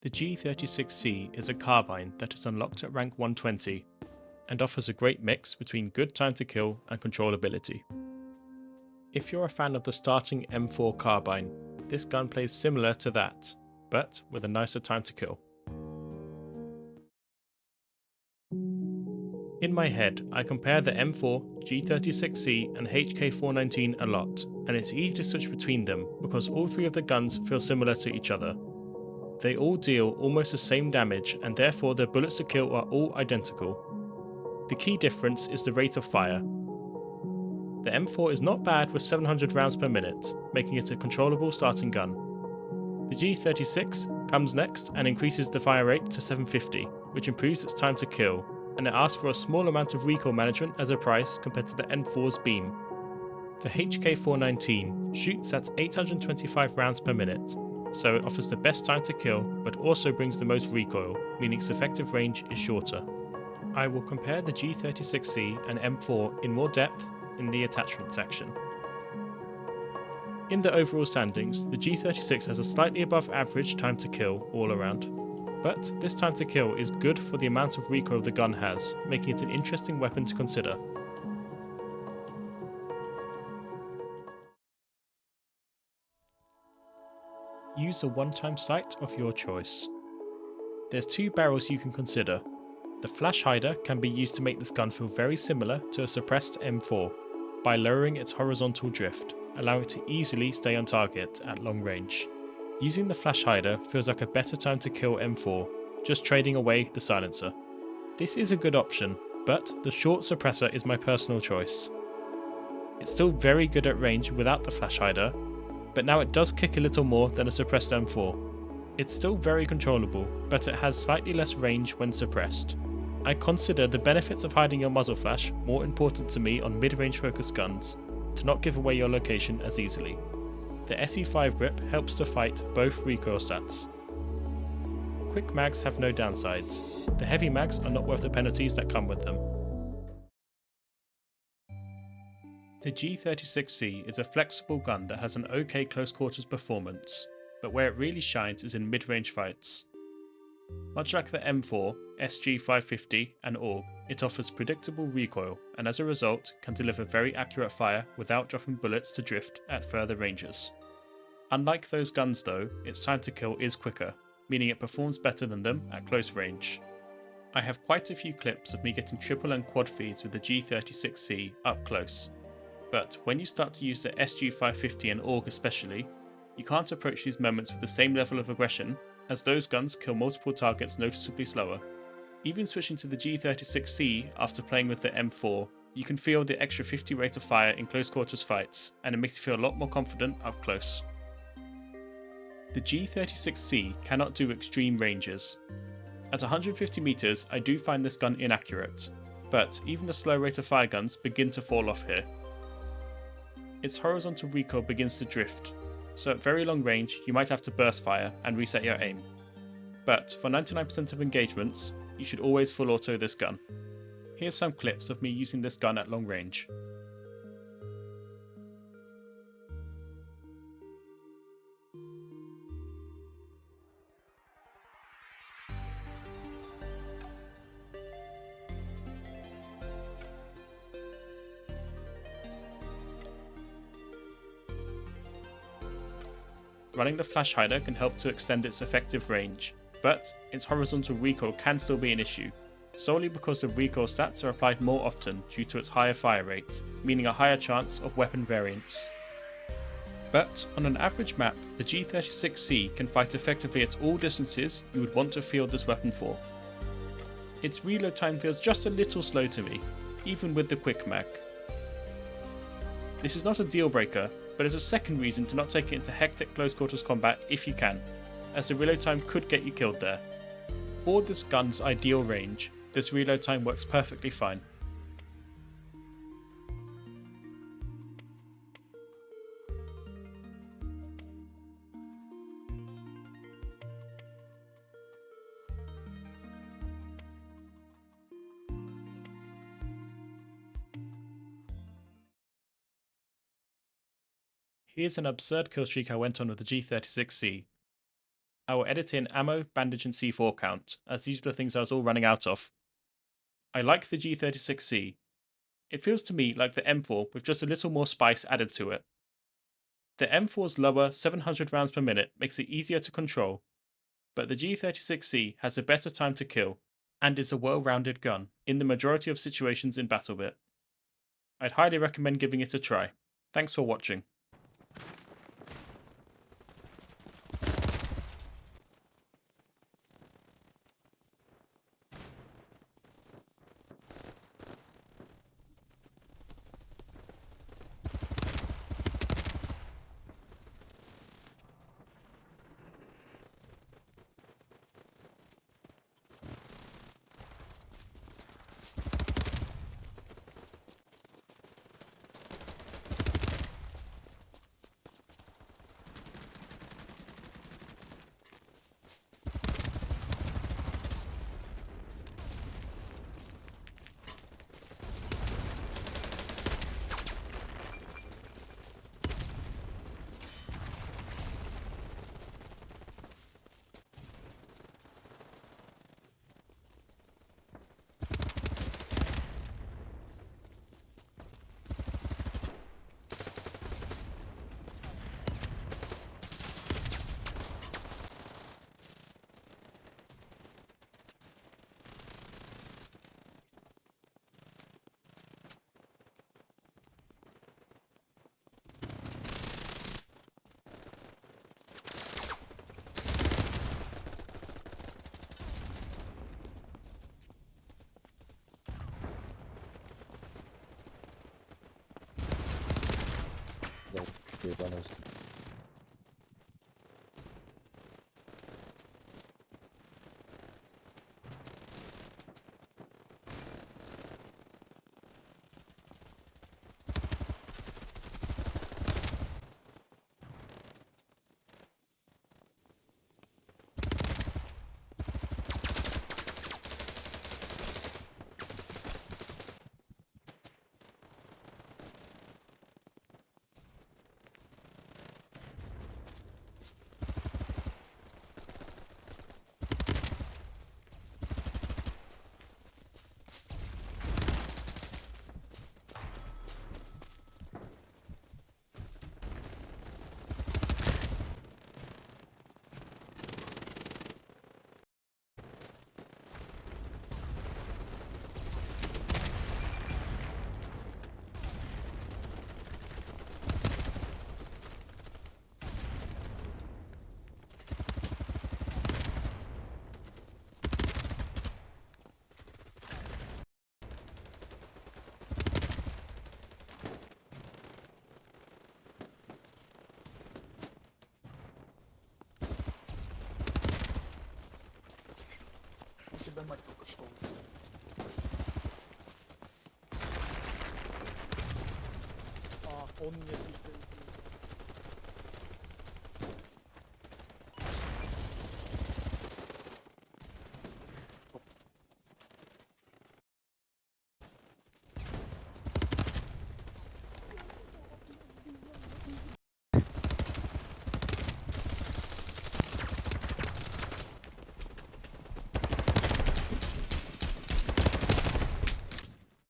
The G36C is a carbine that is unlocked at rank 120 and offers a great mix between good time to kill and controllability. If you're a fan of the starting M4 carbine, this gun plays similar to that, but with a nicer time to kill. In my head, I compare the M4, G36C and HK419 a lot, and it's easy to switch between them because all three of the guns feel similar to each other. They all deal almost the same damage and therefore their bullets to kill are all identical. The key difference is the rate of fire. The M4 is not bad with 700 rounds per minute, making it a controllable starting gun. The G36 comes next and increases the fire rate to 750, which improves its time to kill, and it asks for a small amount of recoil management as a price compared to the M4's beam. The HK419 shoots at 825 rounds per minute, so it offers the best time to kill but also brings the most recoil, meaning its effective range is shorter. I will compare the G36C and M4 in more depth in the attachment section. In the overall standings, the G36 has a slightly above average time to kill all around, but this time to kill is good for the amount of recoil the gun has, making it an interesting weapon to consider. Use a one-time sight of your choice. There's two barrels you can consider. The flash hider can be used to make this gun feel very similar to a suppressed M4 by lowering its horizontal drift, allowing it to easily stay on target at long range. Using the flash hider feels like a better time to kill M4, just trading away the silencer. This is a good option, but the short suppressor is my personal choice. It's still very good at range without the flash hider, but now it does kick a little more than a suppressed M4. It's still very controllable, but it has slightly less range when suppressed. I consider the benefits of hiding your muzzle flash more important to me on mid-range focused guns, to not give away your location as easily. The SE5 grip helps to fight both recoil stats. Quick mags have no downsides. The heavy mags are not worth the penalties that come with them. The G36C is a flexible gun that has an okay close quarters performance, but where it really shines is in mid-range fights. Much like the M4, SG550 and AUG, it offers predictable recoil and as a result can deliver very accurate fire without dropping bullets to drift at further ranges. Unlike those guns though, its time to kill is quicker, meaning it performs better than them at close range. I have quite a few clips of me getting triple and quad feeds with the G36C up close, but when you start to use the SG550 and AUG especially, you can't approach these moments with the same level of aggression, as those guns kill multiple targets noticeably slower. Even switching to the G36C after playing with the M4, you can feel the extra 50 rate of fire in close quarters fights, and it makes you feel a lot more confident up close. The G36C cannot do extreme ranges. At 150 meters, I do find this gun inaccurate, but even the slow rate of fire guns begin to fall off here. Its horizontal recoil begins to drift, so at very long range you might have to burst fire and reset your aim. But for 99% of engagements, you should always full auto this gun. Here's some clips of me using this gun at long range. Running the flash hider can help to extend its effective range, but its horizontal recoil can still be an issue, solely because the recoil stats are applied more often due to its higher fire rate, meaning a higher chance of weapon variance. But on an average map, the G36C can fight effectively at all distances you would want to field this weapon for. Its reload time feels just a little slow to me, even with the quick mag. This is not a deal breaker, but is a second reason to not take it into hectic close quarters combat if you can, as the reload time could get you killed there. For this gun's ideal range, this reload time works perfectly fine. Here's an absurd killstreak I went on with the G36C. I will edit in ammo, bandage, and C4 count, as these were the things I was all running out of. I like the G36C. It feels to me like the M4 with just a little more spice added to it. The M4's lower 700 rounds per minute makes it easier to control, but the G36C has a better time to kill, and is a well-rounded gun in the majority of situations in Battlebit. I'd highly recommend giving it a try. Thanks for watching. Runners. Ben maç çok kısa oldu. Aa 10 yetmiş